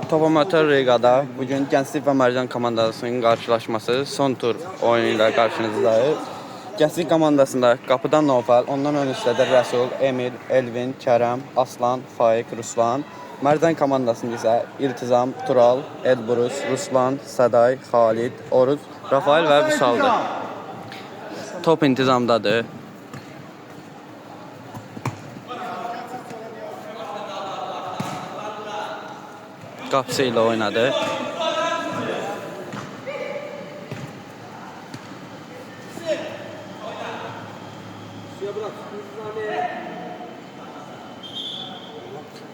Topamatör Riga'da bugün Gənclik və Mərcan komandasının qarşılaşması son tur oyunu ilə qarşınızdayız. Gənclik komandasında qapıdan Novfal, ondan ön üstədə Rəsul, Emil, Elvin, Kərəm, Aslan, Faiq, Ruslan. Mərcan komandasında isə İltizam, Tural, Elburus, Ruslan, Səday, Xalid, Oruz, Rafael və Vüsaldır. Top intizamdadır. Qapısı ilə oynadı.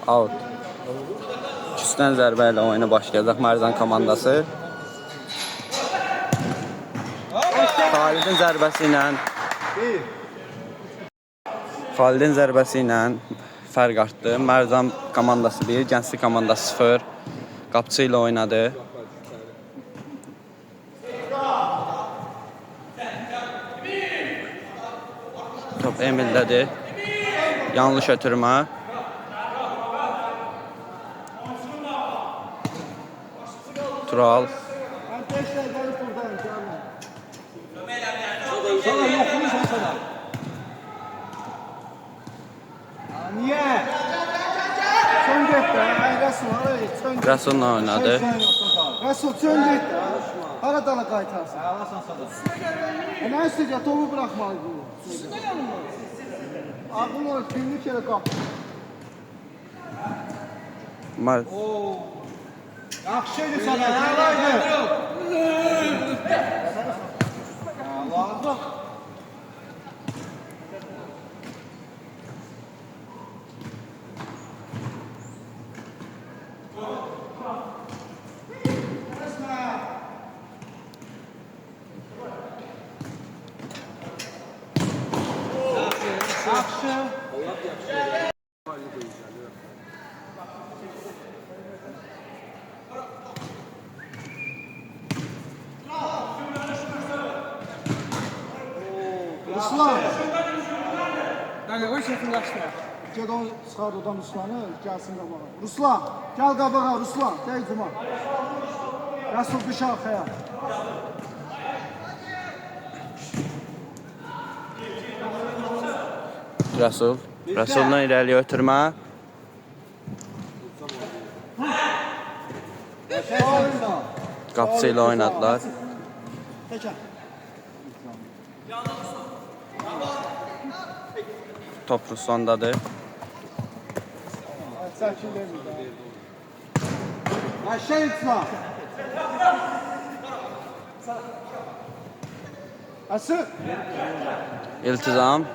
Out. Üstdən zərbə ilə oyuna başlayacaq Mərcan komandası. Xalidin zərbəsi ilə fərq artdı. Mərcan komandası 1, Gənclik komandası 0. Qapısı ilə oynadı. Top Emildədir. Yanlış ötürmə. Tural. Rəsul'la oynadı. Rəsul çön get. Haradan qaytarsın? Nə istəyəcək? Topu buraxmalıdır. Ağın olur, günlük yerə qap. Yaxşı idi sənə, nəlaydı? Allah'ım. Ruslan! Qaqa, qoy şəkil qaçdı. Ged onu çıxar odan Ruslanı, gəlsin qabağa. Ruslan! Gəl qabağa, Ruslan! Gəl cuma. Rəsul düş arxaya. Rəsul'la irəliyə ötürmə. Qapısı ilə oynadılar. Top Ruslandadır. Aşağı itma. Asıl. İltizam.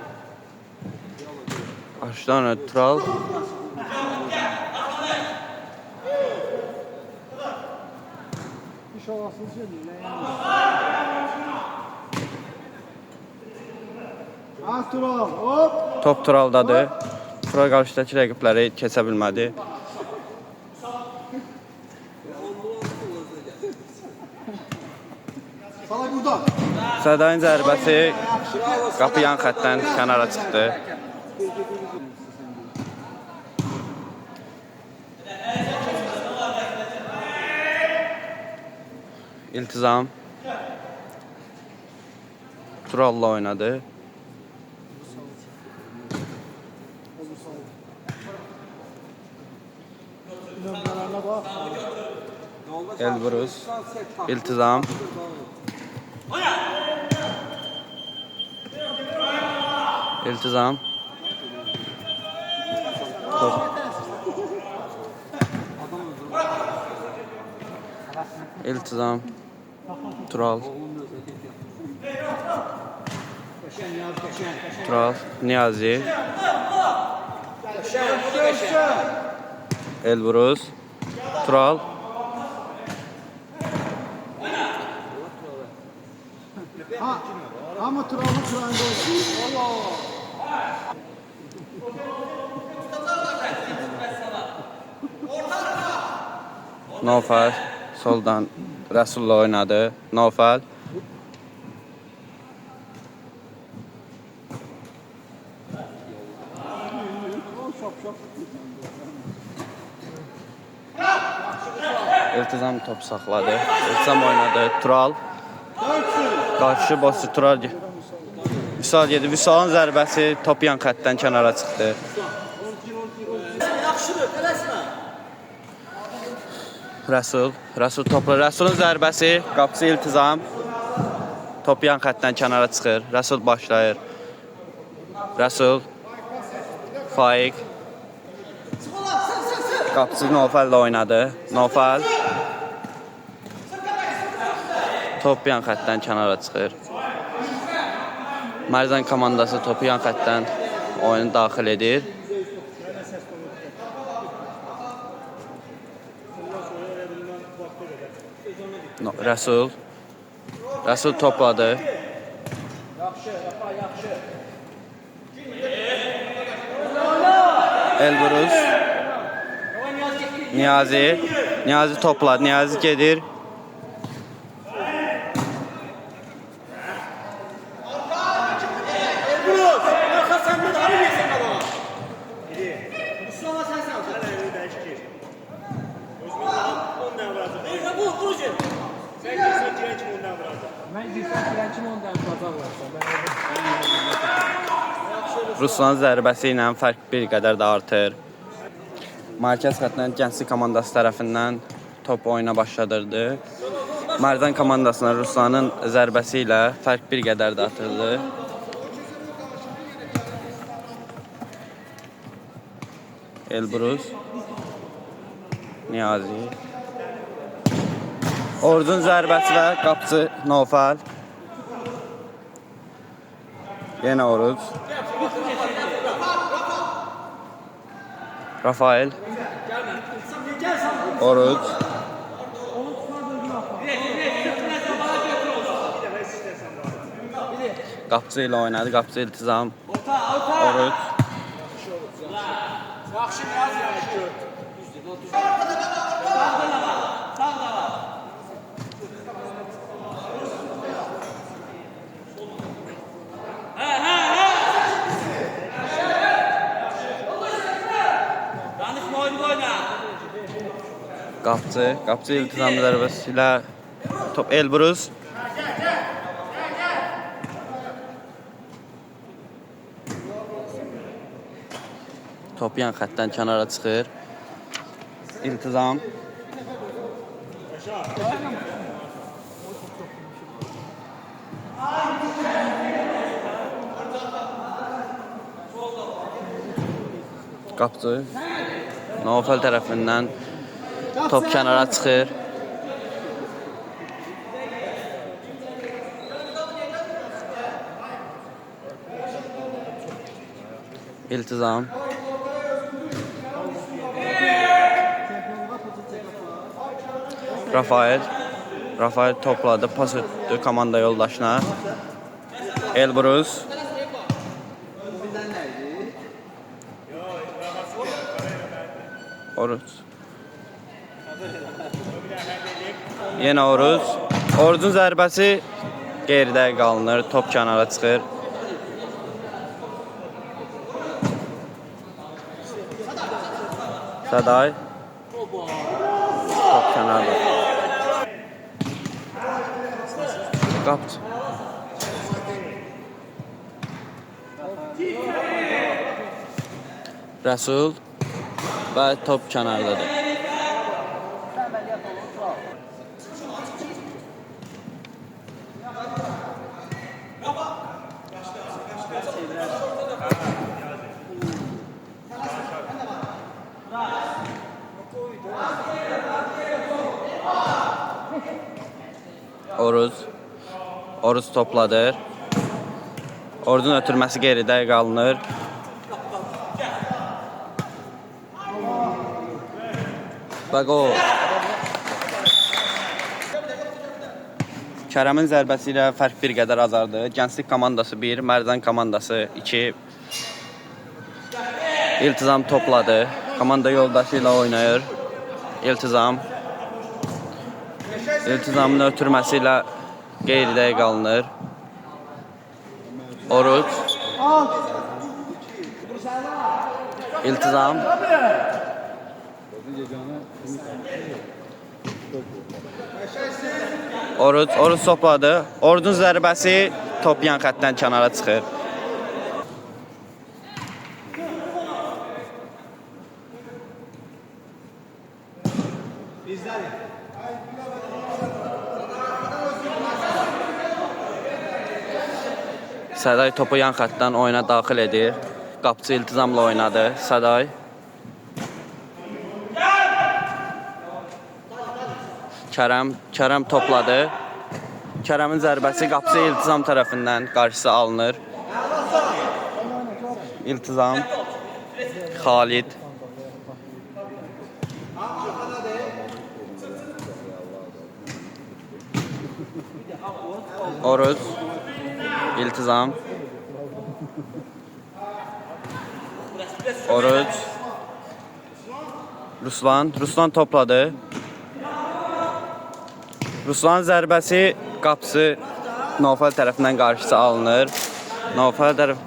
Aşdan Tural. İş olasınız yemin. Tural, hop. Top Turaldadır. Tural qarşıdakı rəqibləri keçə bilmədi. Salay burada. Sədayın zərbəsi qapı yan xəttdən kənara çıxdı. İltizam. Tural'la oynadı. Elburus. İltizam. İltizam. Top. İltizam. Tural. Tural. Niyazi. Elburus. Tural. Ama Tural'ı Kur'an'da olsun. Novfal soldan Rəsul'la oynadı. Novfal. İltizam top saxladı. İltizam oynadı. Tural. Qarşı boşçu Tural. Vüsal yedi. Vüsalın zərbəsi top yan xəttdən kənara çıxdı. Rəsul topla. Rəsulun zərbəsi, qapısı İltizam. Top yan xəttdən kənara çıxır. Rəsul başlayır. Rəsul. Faiq. Qapısı Nofəl ilə oynadı. Nofəl. Top yan xəttdən kənara çıxır. Mərzən komandası topu yan xəttdən oyunu daxil edir. Rəsul topladı. Elburuz. Niyazi topladı. Niyazi gedir. Ruslan zərbəsi ilə fərq bir qədər də artır. Mərkəz xəttindən Gənclik komandası tərəfindən top oyuna başladırdı. Mərzən komandasına Ruslanın zərbəsi ilə fərq bir qədər də artırdı. Elburuz. Niyazi. Ordun zərbəsi və qapıcı Nofəl. Yenə Oruz. Rafael. Oruz. Qapıcı ilə oynadı. Qapıcı İltizam. Oruz. Qapıcı İltizam zərbəsi ilə top Elburuz. Top yan xəttdən kənara çıxır. İltizam. Qapıcı Nofəl tərəfindən top kənara çıxır. İltizam. Rafael topladı, pas ötdü komanda yoldaşına. Elburuz. Oruz. Yenə Oruz. Oruzun zərbəsi geridə qalınır, top kənara çıxır. Səday. Top kənarda. Qapıcı. Rəsul və top kənardadır. Oruz topladır. Ordun ötürməsi geridə qalınır. Və qol. Kərəmin zərbəsi ilə fərq bir qədər azaldı. Gənclik komandası 1, Mərzən komandası 2. İltizam topladı. Komanda yoldaşı ilə oynayır. İltizam. İltizamın ötürməsi ilə qeyridə qalınır. Oruz. İltizam. Oruz topladı. Oruzun zərbəsi top yan xəttdən kənara çıxır. Səday topu yan xəttdən oyuna daxil edir. Qapıcı iltizamla oynadı. Səday. Kərəm topladı. Kərəmin zərbəsi qapıcı iltizam tərəfindən qarşısı alınır. İltizam. Xalid. Oruz. İltizam. Oruz. Ruslan topladı. Ruslan zərbəsi qapısı Nofal tərəfindən qarşısı alınır. Nofal tərəf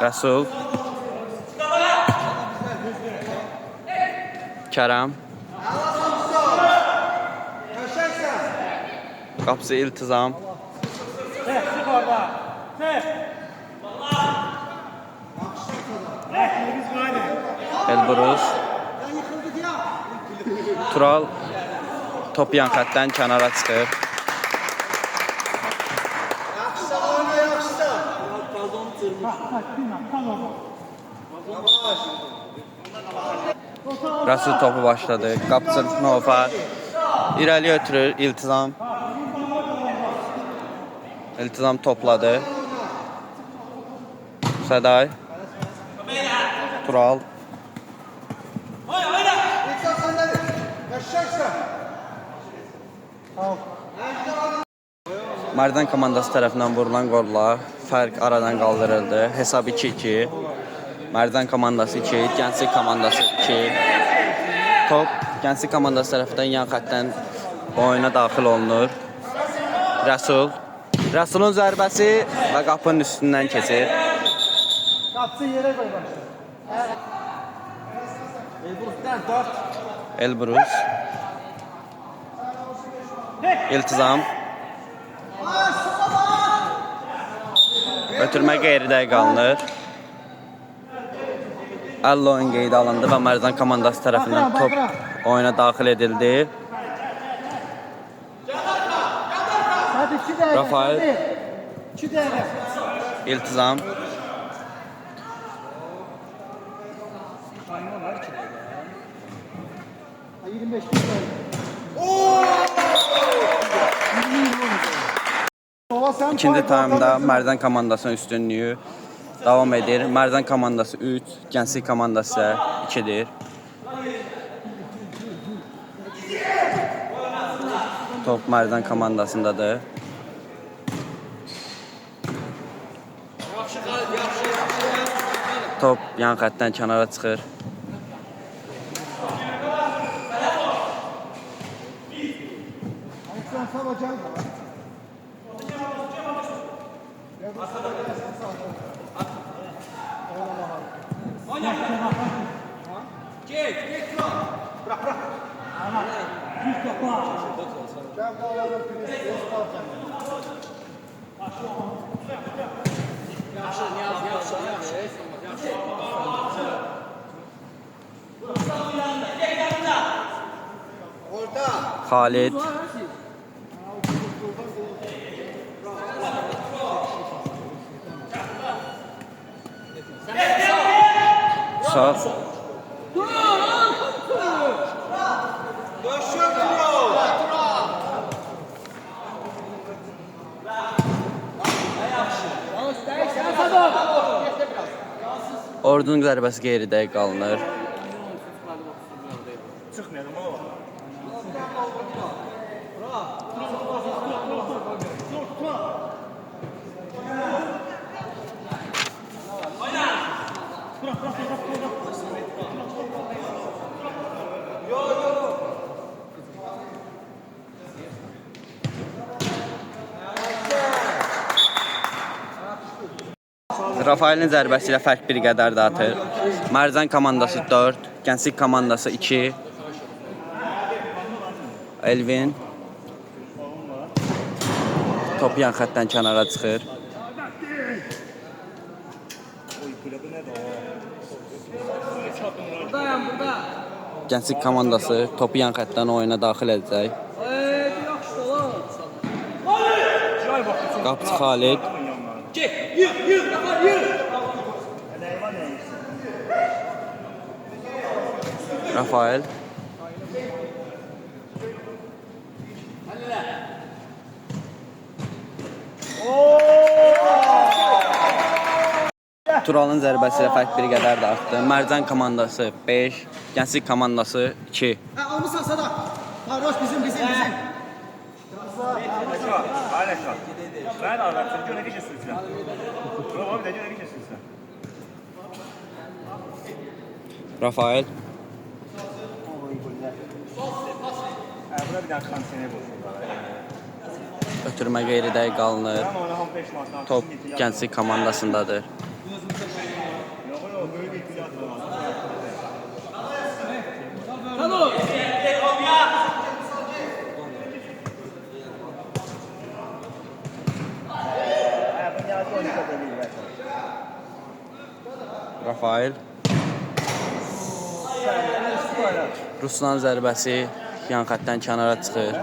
Rəsul. Kərəm. Qapısı iltizam. Elbrus. Tural. Top yan xəttdən kənara çıxır. Rəsul topu başladı. Qapıcı Nofal. İrəli ötürür İltizam. İltizam topladı. Səday. Tural. Mərdən komandası tərəfindən vurulan qolla fərq aradan qaldırıldı. Hesab 2-2. Mərdən komandası 2, Gənclik komandası 2. Top Gənclik komandası tərəfindən yan xəttdən oyuna daxil olunur. Rəsul. Rəsulun zərbəsi və qapının üstündən keçir. Qapısı yerə qoy başla. Elbrus'dan 4. Elbrus. İltizam. Ötürmə qeyridə qalınır. Əllə oyun qeydə alındı və Mərzan komandası tərəfindən top oyuna daxil edildi. Rafael. İltizam. İkinci taymda Mərzan komandasının üstünlüyü davam edir. Mərzan komandası 3, Gənclik komandası 2-dir. Top Mərzan komandasındadır. Top yan xəttdən kənara çıxır. Xalid. Sağ. Ordunun zərbəsi qeyridə qalınır. Rafaelin zərbəsi ilə fərq bir qədər də atır. Mərzən komandası 4, Gənclik komandası 2. Elvin top yan xəttdən kənara çıxır. Buradayım, burada. Gənclik komandası topu yan xəttdən oyuna daxil edəcək. Yaxşı olar. Qapıcı Xalid Rafael Turalın zərbəsi ilə fərq bir qədər də artdı. Mərzən komandası 5, Gənclik komandası 2. Almışsan Sada. Varoş bizim. Paylaşma. Ben anlattım. Göne geçirsin sen. Yok abi de göne geçirsin sen. Rafael Buna bir daha kansene bulsun. ötürmə qeyridə qalınır. Ama ona 15 Mart'tan Top Gənclik komandasındadır. Yok böyle bir pilot var. Hadi. Ben yazı oynayacak değil. Rafael Ruslan zərbəsi yan xəttdən kənara çıxır.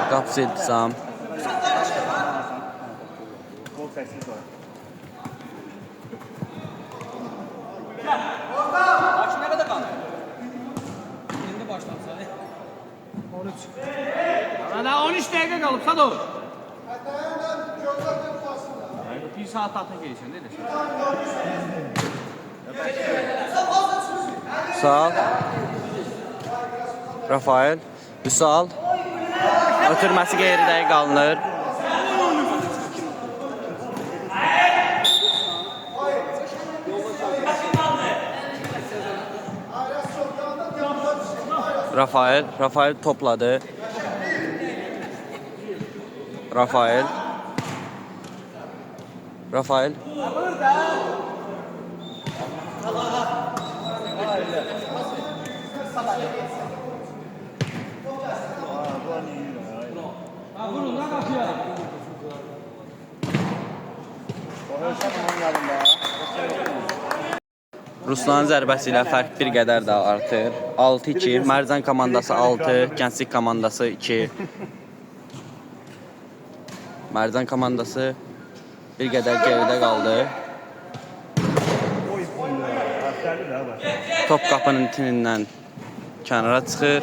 Qapısı iltizam. Gol sessiz var. Baş nə qədər qaldı? İndi başlansa. 13. Ana 13 dəqiqə qalıb Sado. Bir saat atı geçiyor ne desin? Sağ. Rafael Vüsal ötürməsi qeyridə qalınır. Rafael topladı. Rafael Vurun lan kapıya. Ruslanın zərbəsi ilə fərq bir qədər də artır. 6-2, Mərzən komandası 6, Gənclik komandası 2. Mərzən komandası bir qədər geridə qaldı. Top qapının tinindən kənara çıxır.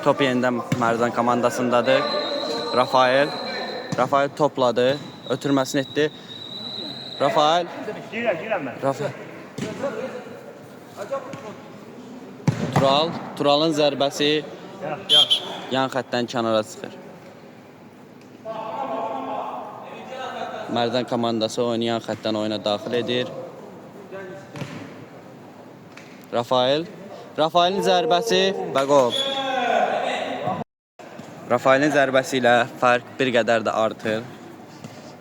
Top yenidən Mərzən komandasındadır. Rafael topladı, ötürməsini etdi. Rafael Girəm ben. Turalın zərbəsi yan xəttdən kənara çıxır. Mərzən komandası oyunu yan xəttdən oyuna daxil edir. Rafaelin zərbəsi və qol. Rafaelin zərbəsi ilə fərq bir qədər də artır.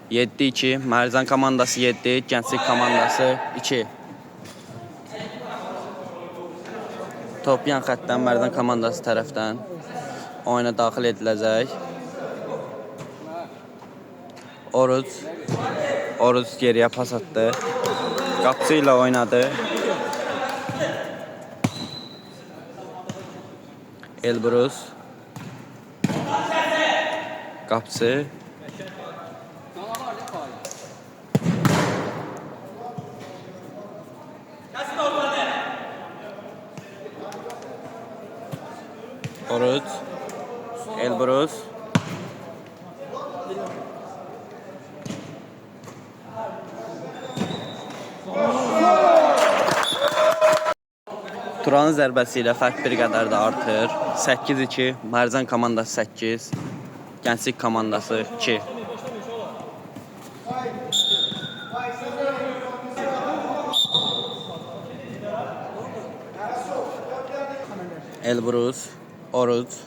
7-2, Mərzən komandası 7, Gənclik komandası 2. Top yan xəttdən Mərzən komandası tərəfdən oyuna daxil ediləcək. Oruz geriyə pas atdı. Qapısı ilə oynadı. Elbrus. Qapısı. Elbrus. Turanın zərbəsi ilə fərq bir qədər də artır. 8-2, Mərzən komandası 8, Gənclik komandası 2. Elbrus, Oruz.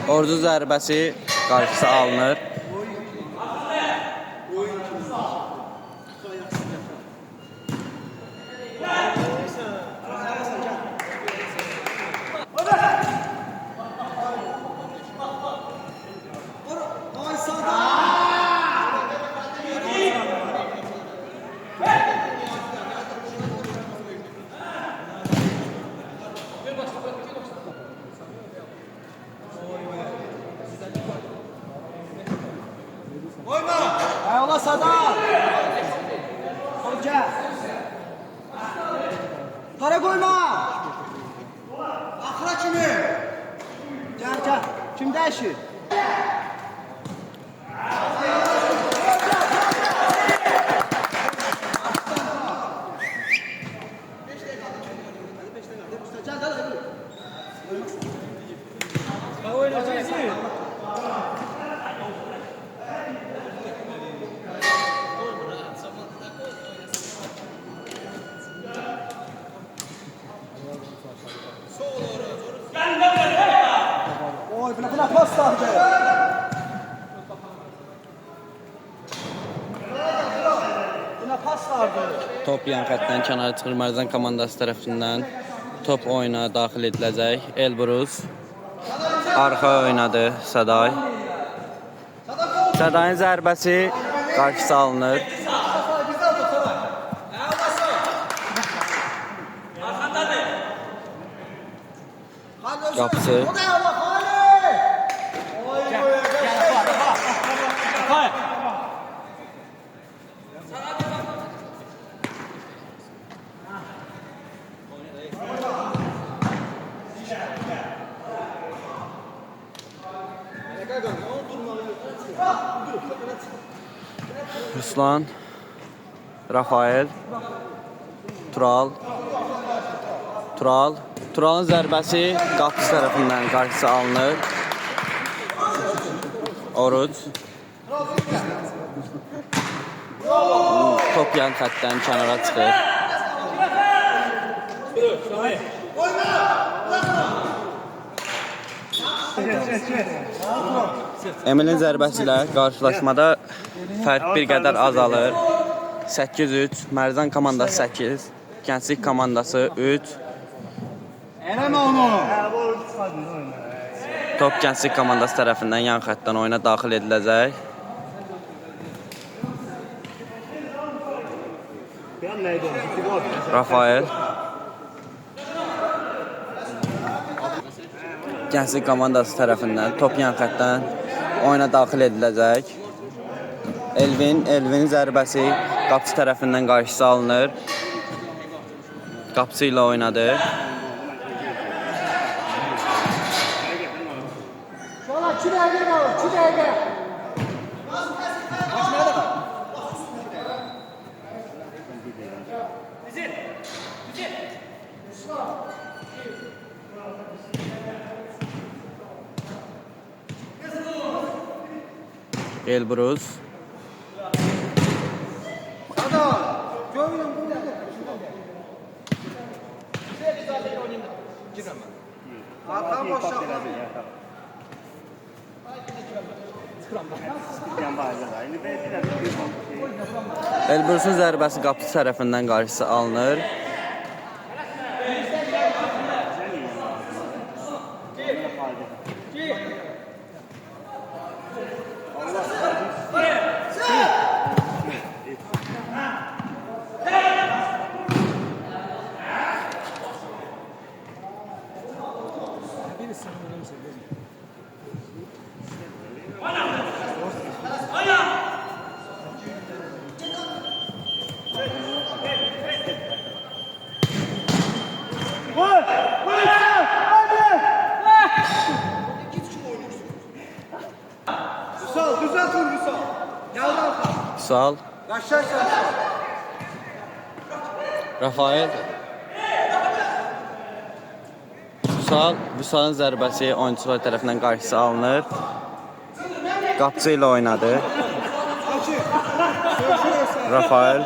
Ordu zərbəsi qarşısı alınır. Ayağla Sadar. Gel. Kara koyma. Axıra kimi. Gel. Kim dəyişir? Oy, buna pas vardı. Buna pas vardı. Top yan xəttdən kənara çıxır. Mərzən komandası tərəfindən top oyuna daxil ediləcək. Elbrus arxa oynadı Səday. Sədayın zərbəsi qarşısı alınır. Qapısı. Ruslan, Rafael, Turalın zərbəsi qapısı tərəfindən qarşısı alınır. Oruc. Top yan xəttdən kənara çıxır. Emil'in zərbəsi ilə qarşılaşmada fərq bir qədər azalır. 8-3, Mərzən komandası 8, Gənclik komandası 3. Eləmə onu. Top Gənclik komandası tərəfindən yan xəttdən oyuna daxil ediləcək. Rafael. Gənclik komandası tərəfindən top yan xəttdən oyuna daxil ediləcək. Elvin zərbəsi qapısı tərəfindən qarşısı alınır. Qapısı ilə oynadı. Şola 2 dəqiqə qalır, 2 dəqiqə. Elbrus. Elbrus'un zərbəsi qapısı tərəfindən qarşısı alınır. Vüsal. Rafael. Vüsalın zərbəsi oyuncular tərəfindən qarşısı alınır. Qapısı ilə oynadı. Rafael.